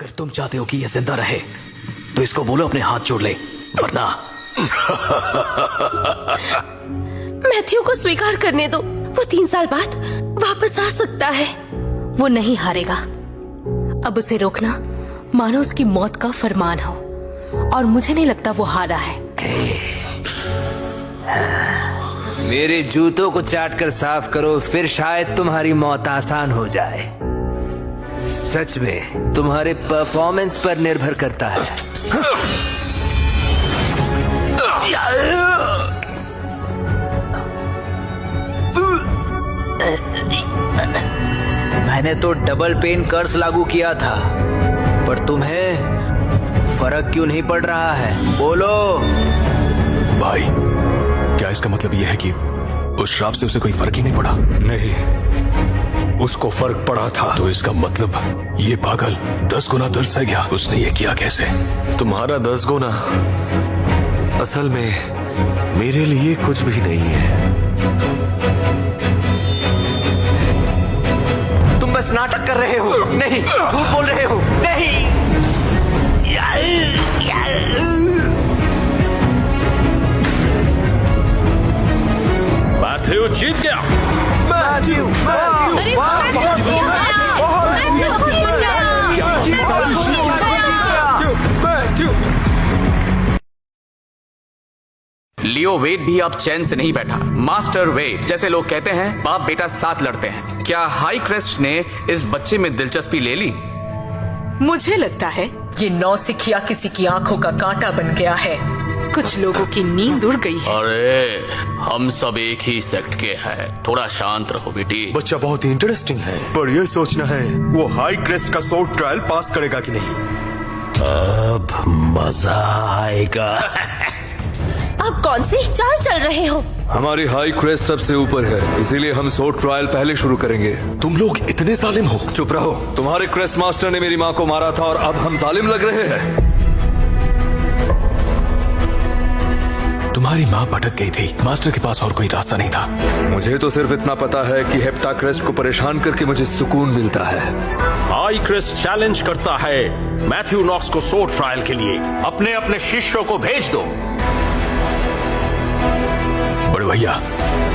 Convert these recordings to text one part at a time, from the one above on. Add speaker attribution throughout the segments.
Speaker 1: अगर तुम चाहते हो कि ये जिंदा रहे तो इसको बोलो अपने हाथ जोड़ ले, वरना
Speaker 2: मैथ्यू को स्वीकार करने दो। वो 3 साल बाद वापस आ सकता है।
Speaker 3: वो नहीं हारेगा। अब उसे रोकना मानो उसकी मौत का फरमान हो, और मुझे नहीं लगता वो हारा है।
Speaker 4: मेरे जूतों को चाट कर साफ करो, फिर शायद तुम्हारी मौत आसान हो जाए। सच में तुम्हारे परफॉर्मेंस पर निर्भर करता है। मैंने तो डबल पेन कर्स लागू किया था, पर तुम्हें फर्क क्यों नहीं पड़ रहा है? बोलो
Speaker 5: भाई, क्या इसका मतलब यह है कि उस श्राप से उसे कोई फर्क ही नहीं पड़ा?
Speaker 6: नहीं, उसको फर्क पड़ा था।
Speaker 5: तो इसका मतलब ये पागल 10 गुना दर्द सह गया। उसने ये किया कैसे?
Speaker 6: तुम्हारा 10 गुना असल में मेरे लिए कुछ भी नहीं है।
Speaker 4: तुम बस नाटक कर रहे हो, नहीं झूठ बोल रहे हो। नहीं,
Speaker 6: मैथ्यू जीत गया।
Speaker 4: मैथ्यू, मैथ्यू,
Speaker 3: अरे मैथ्यू
Speaker 7: लियो वेड भी अब चैन से नहीं बैठा। मास्टर वेड, जैसे लोग कहते हैं, बाप बेटा साथ लड़ते हैं। क्या हाई क्रेस्ट ने इस बच्चे में दिलचस्पी ले ली?
Speaker 8: मुझे लगता है ये नौसिखिया किसी की आंखों का कांटा बन गया है। कुछ लोगों की नींद उड़ गई है।
Speaker 7: अरे हम सब एक ही सेक्ट के हैं, थोड़ा शांत रहो बेटी।
Speaker 9: बच्चा बहुत ही इंटरेस्टिंग है, पर यह सोचना है वो हाई क्रेस्ट का सोर्ड ट्रायल पास करेगा कि नहीं।
Speaker 5: अब मजा आएगा।
Speaker 2: अब कौन सी चाल चल रहे हो?
Speaker 6: हमारी हाई क्रेस्ट सबसे ऊपर है, इसीलिए हम सोर्ड ट्रायल पहले शुरू करेंगे।
Speaker 5: तुम लोग इतने जालिम हो।
Speaker 6: चुप रहो। तुम्हारे क्रेस्ट मास्टर ने मेरी माँ को मारा था और अब हम जालिम लग रहे हैं।
Speaker 5: तुम्हारी माँ भटक गई थी, मास्टर के पास और कोई रास्ता नहीं था।
Speaker 6: मुझे तो सिर्फ इतना पता है कि हेप्टा क्रेस्ट को परेशान करके मुझे सुकून मिलता है।
Speaker 9: हाई क्रेस्ट चैलेंज करता है मैथ्यू नॉक्स को सोर्ड ट्रायल के लिए। अपने अपने शिष्यों को भेज दो।
Speaker 5: बड़े भैया,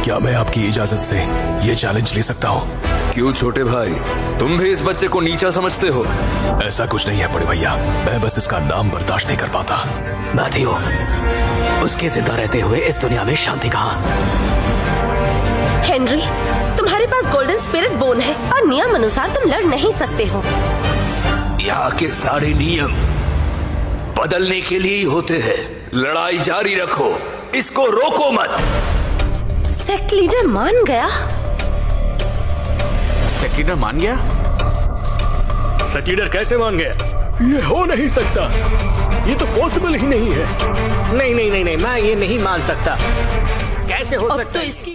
Speaker 5: क्या मैं आपकी इजाजत से ये चैलेंज ले सकता हूँ?
Speaker 6: क्यों छोटे भाई, तुम भी इस बच्चे को नीचा समझते हो?
Speaker 5: ऐसा कुछ नहीं है बड़े भैया, मैं बस इसका नाम बर्दाश्त नहीं कर पाता।
Speaker 1: मैथ्यू, उसके जिंदा रहते हुए इस दुनिया में शांति कहाँ?
Speaker 2: हेनरी, तुम्हारे पास गोल्डन स्पिरिट बोन है और नियम अनुसार तुम लड़ नहीं सकते हो।
Speaker 4: यहाँ के सारे नियम बदलने के लिए ही होते हैं। लड़ाई जारी रखो, इसको रोको मत।
Speaker 2: सेक्ट लीडर मान गया।
Speaker 7: सेक्ट लीडर मान गया?
Speaker 10: सेक्ट लीडर कैसे मान गया? ये हो नहीं सकता, ये तो पॉसिबल ही नहीं है।
Speaker 4: नहीं नहीं नहीं नहीं, मैं ये नहीं मान सकता। कैसे हो
Speaker 2: अब
Speaker 4: सकता
Speaker 2: तो
Speaker 4: है?
Speaker 2: इसकी